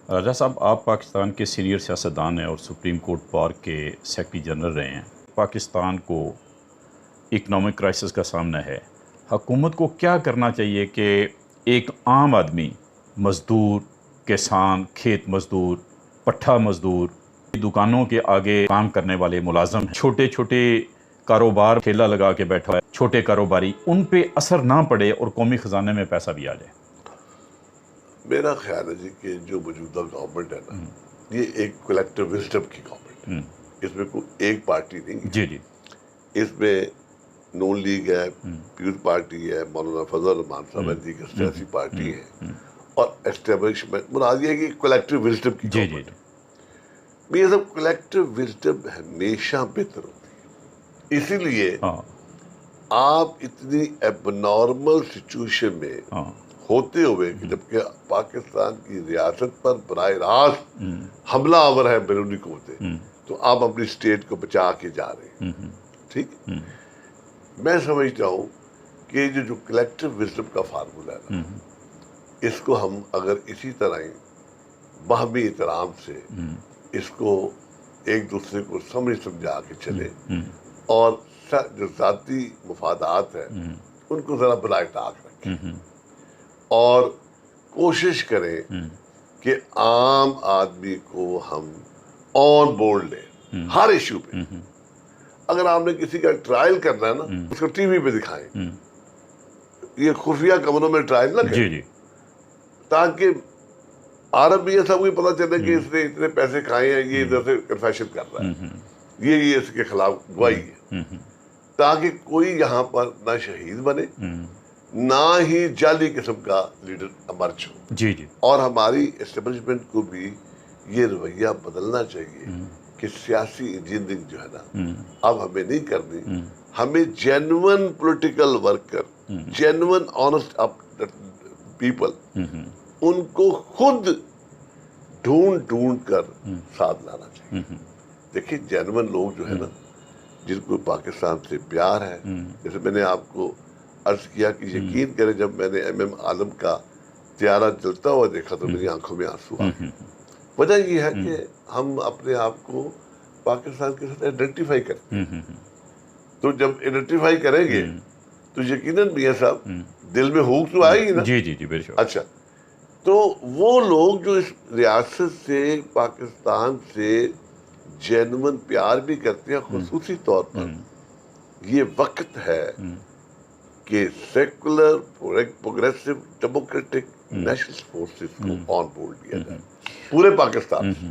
راجہ صاحب، آپ پاکستان کے سینئر سیاستدان ہیں اور سپریم کورٹ بار کے سیکرٹری جنرل رہے ہیں۔ پاکستان کو اکنامک کرائسس کا سامنا ہے، حکومت کو کیا کرنا چاہیے کہ ایک عام آدمی، مزدور، کسان، کھیت مزدور، پٹھا مزدور، دکانوں کے آگے کام کرنے والے ملازم ہیں، چھوٹے چھوٹے کاروبار ٹھیلا لگا کے بیٹھا ہے، چھوٹے کاروباری، ان پہ اثر نہ پڑے اور قومی خزانے میں پیسہ بھی آ جائے؟ میرا خیال ہے جی کہ جو موجودہ گورنمنٹ ہے نا، یہ ایک کلیکٹیو وزڈم کی گورنمنٹ ہے۔ اس میں کوئی ایک پارٹی نہیں ہے۔ جی جی، اس میں نون لیگ ہے، پیپلز پارٹی ہے، مولانا فضل الرحمان صاحب ہے، دیگر سیاسی پارٹی ہے، اور اسٹیبلشمنٹ مراد یہ ہے کہ کلیکٹیو وزڈم کی جی جی گورنمنٹ ہے۔ یہ سب کلیکٹیو وزڈم ہمیشہ بہتر ہوتی ہے۔ اسی لیے آپ اتنی ایب نارمل سچویشن میں ہوتے ہوئے کہ جبکہ پاکستان کی ریاست پر براہ راست حملہ آور ہے بیرونی قوتیں، تو آپ اپنی اسٹیٹ کو بچا کے جا رہے ہیں۔ ٹھیک، میں سمجھتا ہوں کہ جو کلیکٹیو وزڈم کا فارمولا ہے نا، اس کو ہم اگر اسی طرح ہی باہمی احترام سے اس کو ایک دوسرے کو سمجھا کے چلے، اور جو ذاتی مفادات ہیں ان کو ذرا بالائے طاق رکھیں، اور کوشش کریں کہ عام آدمی کو ہم آن بورڈ لیں ہر ایشو پہ۔ اگر آپ نے کسی کا ٹرائل کرنا ہے نا، اس کو ٹی وی پہ دکھائیں، یہ خفیہ کمروں میں ٹرائل نہ کریں، تاکہ عرب بھی سب کو پتہ چلے کہ اس نے اتنے پیسے کھائے ہیں، یہ ادھر سے کنفیشن کر رہا ہے، یہ اس کے خلاف گواہی ہے، تاکہ کوئی یہاں پر نہ شہید بنے نہ ہی جعلی قسم کا لیڈر امرچ ہو۔ جی جی، اور ہماری اسٹیبلشمنٹ کو بھی یہ رویہ بدلنا چاہیے کہ سیاسی انجینئرنگ جو ہے نا، اب ہمیں نہیں کرنی، ہمیں genuine political worker, genuine honest people, ان کو خود ڈھونڈ کر ساتھ لانا چاہیے۔ دیکھیں جینون لوگ جو ہے نا، جن کو پاکستان سے پیار ہے، جیسے میں نے آپ کو عرض کیا کہ یقین کریں، جب میں نے ایم عالم کا طیارہ چلتا ہوا دیکھا تو میری آنکھوں میں آنسو آ گئے۔ وجہ یہ ہے کہ ہم اپنے آپ کو پاکستان کے ساتھ آئیڈینٹیفائی کرتے ہیں، تو جب آئیڈینٹیفائی کریں گے تو یقیناً میاں صاحب دل میں ہوک تو آئے گی نا۔ جی جی جی، بے شک۔ اچھا، تو وہ لوگ جو اس ریاست سے، پاکستان سے جینون پیار بھی کرتے ہیں، خصوصی طور پر یہ وقت ہے کہ secular progressive democratic national forces کو آن بورڈ لیا جائے پورے پاکستان سے۔